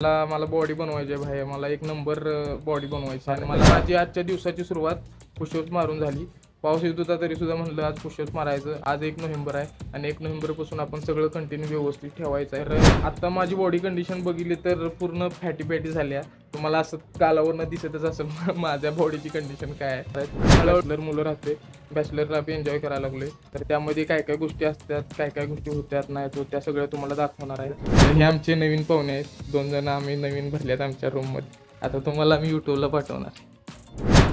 मला मला बॉडी बनवायची आहे भाई. मला एक नंबर बॉडी बनवायची आणि मला माझी आजच्या दिवसाची सुरुवात पुशअप्स मारून झाली. पाऊस येत होता तरी सुद्धा म्हणलं आज पुशअप्स मारायचं. आज 1 नोव्हेंबर आहे आणि 1 नोव्हेंबरपासून आपण सगळं कंटिन्यू व्यवस्थित ठेवायचं आहे. तर आता माझी बॉडी कंडिशन बघितली तर पूर्ण फॅटी फॅटी झाल्या. तुम्हाला असं कालावरनं दिसतच असेल माझ्या बॉडीची कंडिशन काय आहे. बॅचलर मुलं राहते, बॅचलरला बी एन्जॉय करायला लागलोय. तर त्यामध्ये काय काय गोष्टी असतात, काय काय गोष्टी होत्यात नाहीत होत, त्या सगळ्या तुम्हाला दाखवणार आहे. तर हे आमचे नवीन पाहुणे आहेत, 2 जण आम्ही नवीन भरल्यात आमच्या रूममध्ये. आता तुम्हाला मी यूट्यूबला पाठवणार.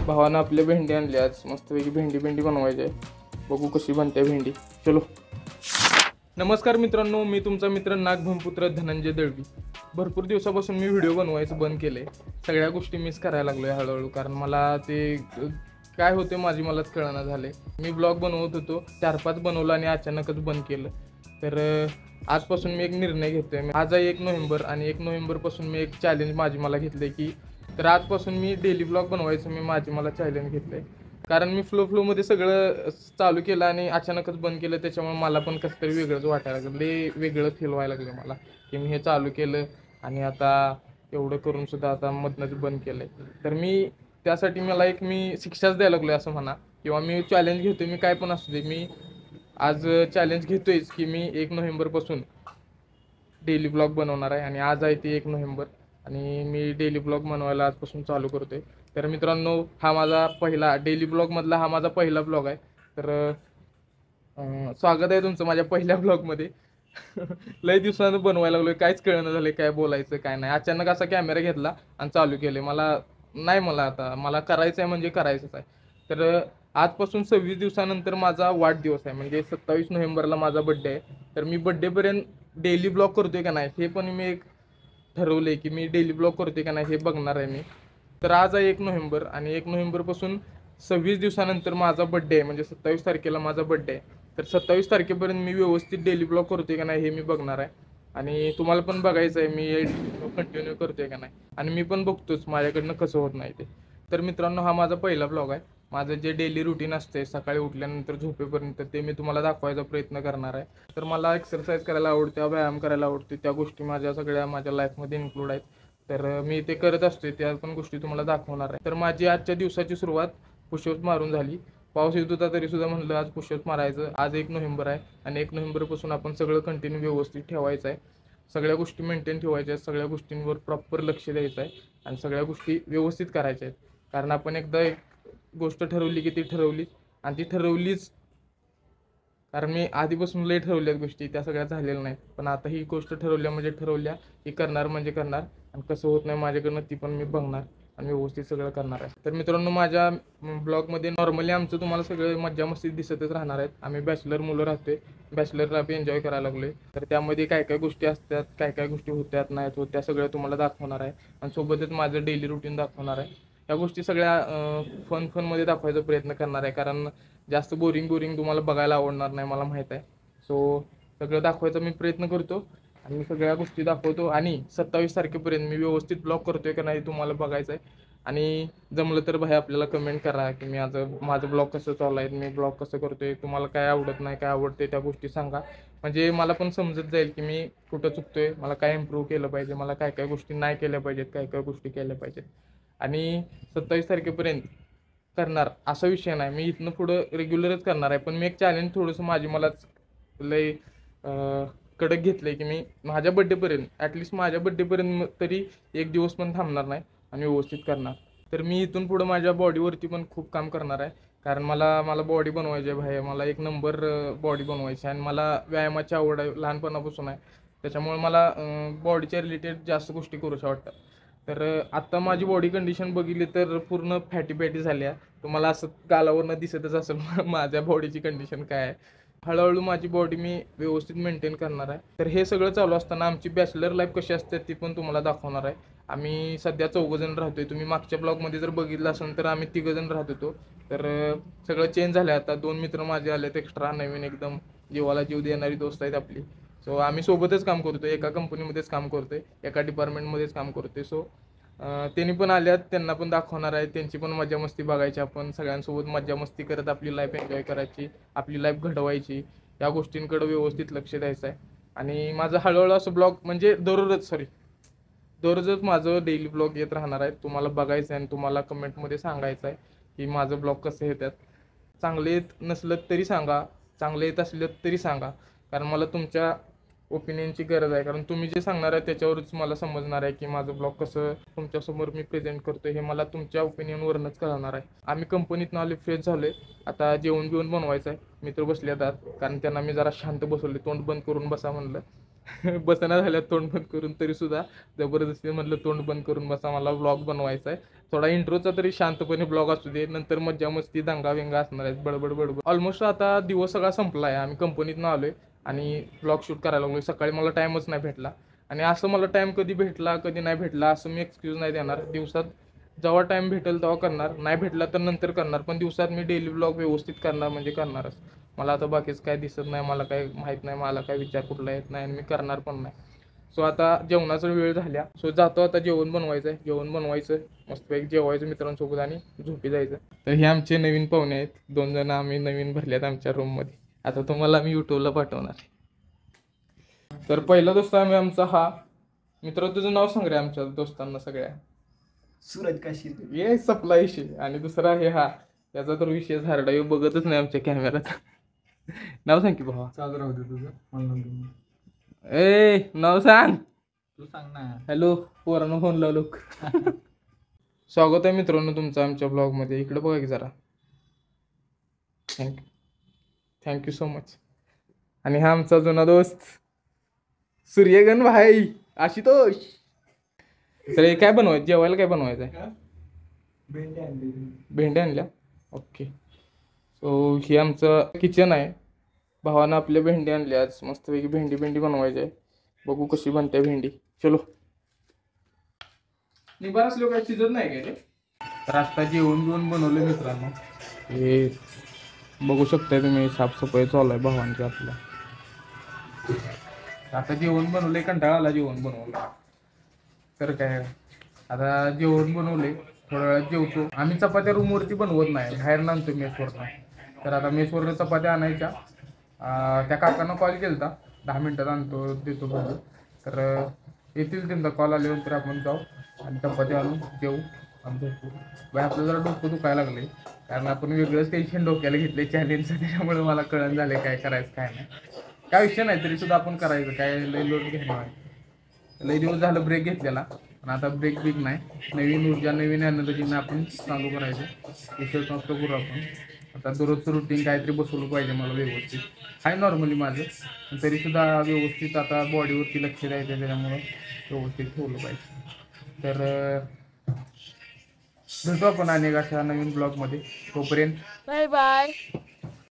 भावानं आपल्या भेंडी आणली आज, मस्तपैकी भेंडी बनवायची आहे. बघू कशी बनते भेंडी. चलो. नमस्कार मित्रांनो, मी तुमचा मित्र नागभूमपुत्र धनंजय दळवी. भरपूर दिवसापासून मी व्हिडिओ बनवायचं बंद केले. सगळ्या गोष्टी मिस करायला लागलोय हळूहळू, कारण मला ते काय होते मलाच कळना झाले. मी ब्लॉग बनवत होतो, 4-5 बनवलं आणि अचानकच बंद केलं. तर आजपासून मी एक निर्णय घेतोय. आज आहे 1 नोव्हेंबर आणि 1 नोव्हेंबरपासून मी एक चॅलेंज माझी घेतलंय की तर आजपासून मी डेली ब्लॉग बनवायचं मला चॅलेंज घेतलंय. कारण मी फ्लोमध्ये सगळं चालू केलं आणि अचानकच बंद केलं. त्याच्यामुळे मला पण कसं तरी वेगळंच वाटायला लागलं, वेगळं फील व्हायला लागलं मला की मी हे चालू केलं आणि आता एवढं करून सुद्धा आता मधनंच बंद केलंय. तर मी त्यासाठी मी शिक्षाच द्यायला लागलोय असं म्हणा, किंवा मी चॅलेंज घेतोय. मी काय पण असू दे, मी आज चॅलेंज घेतोयच की मी 1 नोव्हेंबरपासून डेली ब्लॉग बनवणार आहे. आणि आज आहे ते 1 नोव्हेंबर आणि मी डेली ब्लॉग बनवायला आजपासून चालू करतोय. तर मित्रांनो, हा माझा पहिला डेली ब्लॉगमधला हा माझा पहिला ब्लॉग आहे. तर स्वागत आहे तुमचं माझ्या पहिल्या ब्लॉगमध्ये. लय दिवसानं बनवायला लागलोय, काहीच कळलं झालं काय बोलायचं काय नाही. अचानक असा कॅमेरा घेतला आणि चालू केले. मला करायचं आहे म्हणजे करायचंच आहे. तर आजपासून 26 दिवसानंतर माझा वाढदिवस आहे, म्हणजे 27 नोव्हेंबरला माझा बड्डे आहे. तर मी बड्डेपर्यंत डेली ब्लॉग करतोय का नाही हे पण मी एक ठरवलंय की मी डेली ब्लॉग करतोय का नाही हे बघणार आहे मी. तर आज आहे 1 नोव्हेंबर आणि 1 नोव्हेंबरपासून 26 दिवसानंतर माझा बड्डे आहे, म्हणजे 27 तारखेला माझा बड्डे आहे. तर 27 तारखेपर्यंत मी व्यवस्थित डेली ब्लॉग करतोय का नाही हे मी बघणार आहे. आणि तुम्हाला पण बघायचं आहे मी कंटिन्यू करतोय का नाही, आणि मी पण बघतोच माझ्याकडनं कसं होत नाही ते. तर मित्रांनो, हा माझा पहिला ब्लॉग आहे. माझं जे डेली रुटीन असते सकाळी उठल्यानंतर झोपेपर्यंत, ते मी तुम्हाला दाखवायचा प्रयत्न करणार आहे. तर मला एक्सरसाइज करायला आवडते, व्यायाम करायला आवडते, त्या गोष्टी सगळ्या माझ्या लाईफमध्ये इन्क्लूड आहेत. तर मी ते करत असते, त्या पण गोष्टी तुम्हाला दाखवणार आहे. तर माझी आजच्या दिवसाची सुरुवात पुशअप्स मारून झाली. पाऊस येत होता तरी सुद्धा म्हणलं आज पुशअप्स मारायचं. आज 1 नोव्हेंबर आहे आणि 1 नोव्हेंबरपासून आपण सगळं कंटिन्यू व्यवस्थित ठेवायचं आहे. सगळ्या गोष्टी मेंटेन ठेवायच्या आहेत, सगळ्या गोष्टींवर प्रॉपर लक्ष द्यायचं आहे आणि सगळ्या गोष्टी व्यवस्थित करायच्या आहेत. कारण आपण एकदा एक गोष्ट ठरवली की ती ठरवलीच आणि ती ठरवलीच. कारण मी आधीपासून लय ठरवल्यात गोष्टी, त्या सगळ्या झालेल्या नाहीत. पण आता ही गोष्ट ठरवल्या म्हणजे ठरवल्या, ही करणार म्हणजे करणार. आणि कसं होत नाही माझ्याकडनं ती पण मी बघणार आणि व्यवस्थित सगळं करणार आहे. तर मित्रांनो, माझ्या ब्लॉगमध्ये नॉर्मली आमचं तुम्हाला सगळं मज्जा मस्ती दिसतच राहणार आहेत. आम्ही बॅचलर मुलं राहतोय, बॅचलरला बी एन्जॉय करायला लागलोय. तर त्यामध्ये काय काय गोष्टी असतात, काय काय गोष्टी होत्यात नाहीत होत, त्या सगळ्या तुम्हाला दाखवणार आहे. आणि सोबतच माझं डेली रुटीन दाखवणार आहे. या गोष्टी सगळ्या फनमध्ये दाखवायचा प्रयत्न करणार आहे, कारण जास्त बोरिंग तुम्हाला बघायला आवडणार नाही मला माहीत आहे. सो सगळं दाखवायचा मी प्रयत्न करतो आणि मी सगळ्या गोष्टी दाखवतो. आणि 27 तारखेपर्यंत मी व्यवस्थित ब्लॉग करतोय का नाही तुम्हाला बघायचं आहे. आणि जमलं तर भाई आपल्याला कमेंट करा की माझं ब्लॉग कसं चालू आहे, मी ब्लॉग कसं करतोय, तुम्हाला काय आवडत नाही, काय आवडते त्या गोष्टी सांगा. म्हणजे मला पण समजत जाईल की मी कुठं चुकतोय, मला काय इम्प्रूव्ह केलं पाहिजे, मला काय काय गोष्टी नाही केल्या पाहिजेत, काय काय गोष्टी केल्या पाहिजेत. आणि 27 तारखेपर्यंत करणार असा विषय नाही, मी इथनं पुढं रेग्युलरच करणार आहे. पण मी एक चॅलेंज थोडंसं मलाच लय कडक घेतलं आहे की मी माझ्या बड्डेपर्यंत, ॲटलिस्ट माझ्या बड्डेपर्यंत तरी एक दिवस पण थांबणार नाही आणि व्यवस्थित करणार. तर मी इथून पुढं माझ्या बॉडीवरती पण खूप काम करणार आहे. कारण मला बॉडी बनवायची आहे भाई. मला 1 नंबर बॉडी बनवायची आहे आणि मला व्यायामाची आवड आहे लहानपणापासून आहे. त्याच्यामुळे मला बॉडीच्या रिलेटेड जास्त गोष्टी करूशा वाटतात. तर आत्ता माझी बॉडी कंडिशन बघितली तर पूर्ण फॅटी फॅटी झाली आहे. तुम्हाला असं गालावरनं दिसतच असेल माझ्या बॉडीची कंडिशन काय आहे. हळूहळू माझी बॉडी मी व्यवस्थित मेंटेन करणार आहे. तर हे सगळं चालू असताना आमची बॅचलर लाईफ कशी असते ती पण तुम्हाला दाखवणार आहे. आम्ही सध्या 4 जण राहतोय. तुम्ही मागच्या ब्लॉगमध्ये जर बघितलं असेल तर आम्ही 3 जण राहत होतो. तर सगळं चेंज झालं आहे. आता 2 मित्र माझे आलेत एक्स्ट्रा, नवीन एकदम जीवाला जीव देणारी दोस्त आहेत आपली. सो आम्ही सोबतच काम करतोय, एका कंपनीमध्येच काम करतोय, एका डिपार्टमेंटमध्येच काम करतोय. सो त्यांनी पण आल्यात, त्यांना पण दाखवणार आहे. त्यांची पण मजा मस्ती बघायची, आपण सगळ्यांसोबत मज्जा मस्ती करत आपली लाईफ एन्जॉय करायची, आपली लाईफ घडवायची. या गोष्टींकडे व्यवस्थित लक्ष द्यायचं आहे. आणि माझं हळूहळू असं ब्लॉग म्हणजे दररोजच माझं डेली ब्लॉग येत राहणार आहे. तुम्हाला बघायचं आहे आणि तुम्हाला कमेंटमध्ये सांगायचं आहे की माझं ब्लॉग कसं येतात. चांगले येत नसलं तरी सांगा, चांगले येत असलं तरी सांगा, कारण मला तुमच्या ओपिनियनची गरज आहे. कारण तुम्ही जे सांगणार आहे त्याच्यावरच मला समजणार आहे की माझं ब्लॉग कसं तुमच्यासमोर मी प्रेझेंट करतो हे मला तुमच्या ओपिनियनवरूनच कळणार आहे. आम्ही कंपनीतनं आले, फ्रेश झालो आहे. आता जेवण बिवण बनवायचं आहे. मित्र बसले आहेत, कारण त्यांना मी जरा शांत बसवले, तोंड बंद करून बसा म्हणलं. बसना झाल्या तोंड बंद करून, तरीसुद्धा जबरदस्ती म्हटलं तोंड बंद करून बसा, मला ब्लॉग बनवायचा आहे. थोडा इंट्रोचा तरी शांतपणे ब्लॉग असू दे, नंतर मज्जा मस्ती दंगा वेंगा असणार आहेत, बडबड बडबड. ऑलमोस्ट आता दिवस सगळा संपला आहे. आम्ही कंपनीतनं आलो आहे आणि ब्लॉग शूट करायला लागलो. सकाळी मला टाईमच नाही भेटला, आणि असं मला टाईम कधी भेटला कधी नाही भेटला असं मी एक्सक्यूज नाही देणार. दिवसात जेव्हा टाईम भेटेल तेव्हा करणार, नाही भेटला तर नंतर करणार, पण दिवसात मी डेली ब्लॉग व्यवस्थित करणार म्हणजे करणारच. मला आता बाकीच काय दिसत नाही, मला काय माहीत नाही, मला काय विचार कुठला येत नाही आणि मी करणार पण नाही. सो आता जेवणाचा वेळ झाल्या, सो जातो आता जेवण बनवायचं आहे. जेवण बनवायचं, मस्तपैकी जेवायचं मित्रांसोबत आणि झोपी जायचं. तर हे आमचे नवीन पाहुणे आहेत, 2 जण आम्ही नवीन भरल्यात आमच्या रूममध्ये. आता तुम्हाला मी यूट्यूबला पाठवणार. तर पहिला दोस्त आम्ही आमचा हा मित्र. तुझं नाव सांग रे आमच्या दोस्तांना सगळ्या. सूरज काशी. ये सपला विषय. आणि दुसरा हे हा, त्याचा तर विषय झारडा, येऊ बघतच नाही आमच्या कॅमेऱ्यात. नाव सांग की भावा. चालू राहू दे तुझं, मला ए नाव सांग. तू सांग ना. हॅलो, पोरानं फोन लावलो. स्वागत आहे मित्रांनो तुमचं आमच्या ब्लॉगमध्ये. इकडे बघा की जरा. Thank you so much. आणि हा आमचा जुना दोस्त सूर्यगण भाई आशुतोष. तर हे काय बनवायचं, जेवायला काय बनवायचं आहे? भेंड्या आणल्या. ओके. सो हे आमचं किचन आहे. भावानं आपल्या भेंडी आणल्या आज, मस्तपैकी भेंडी बनवायची आहे. बघू कशी बनते भेंडी. चलो. निबारस लोक शिजत नाही काय रे. तर आता जेवण बनवलं मित्रांनो. हे बघू शकताय तुम्ही, साफसफाई चालू आहे भावांची आपल्या. आता जेवण बनवलंय, कंटाळा आला जेवण बनवलं. तर काय आता जेवण बनवलंय, थोड्या वेळात जेवतो. आम्ही चपात्या रूमवरती बनवत नाही, बाहेर आणतो मेसवरनं. तर आता मेसवरनं चपात्या आणायच्या. त्या काकांना कॉल केला होता, 10 मिनिटात आणतो देतो बोललो. तर येतील, त्यांचा कॉल आल्यानंतर आपण जाऊ आणि चपात्या आणून जेवू आणि झोपू. बाय आपलं जरा डोकं दुखायला लागले, कारण आपण वेगळंच टेन्शन डोक्याला घेतले चॅलेंजचं. त्याच्यामुळे मला कळण झाले काय करायचं काय नाही. काय विषय नाही, तरी सुद्धा आपण करायचं, काय लय लोड घेणार आहे. लय दिवस झालं ब्रेक घेतलेला, पण आता ब्रेक नाही, नवीन ऊर्जा नवीन एनर्जीने आपण चालू करायचं. विषय नसतो करू आपण. आता दररोजचं रुटीन काहीतरी बसवलं पाहिजे मला व्यवस्थित. आहे नॉर्मली माझं, तरीसुद्धा व्यवस्थित आता बॉडीवरती लक्ष द्यायचं, त्याच्यामुळं व्यवस्थित ठेवलं पाहिजे. तर भेटू आपण अनेक अशा नवीन ब्लॉगमध्ये. तोपर्यंत बाय बाय.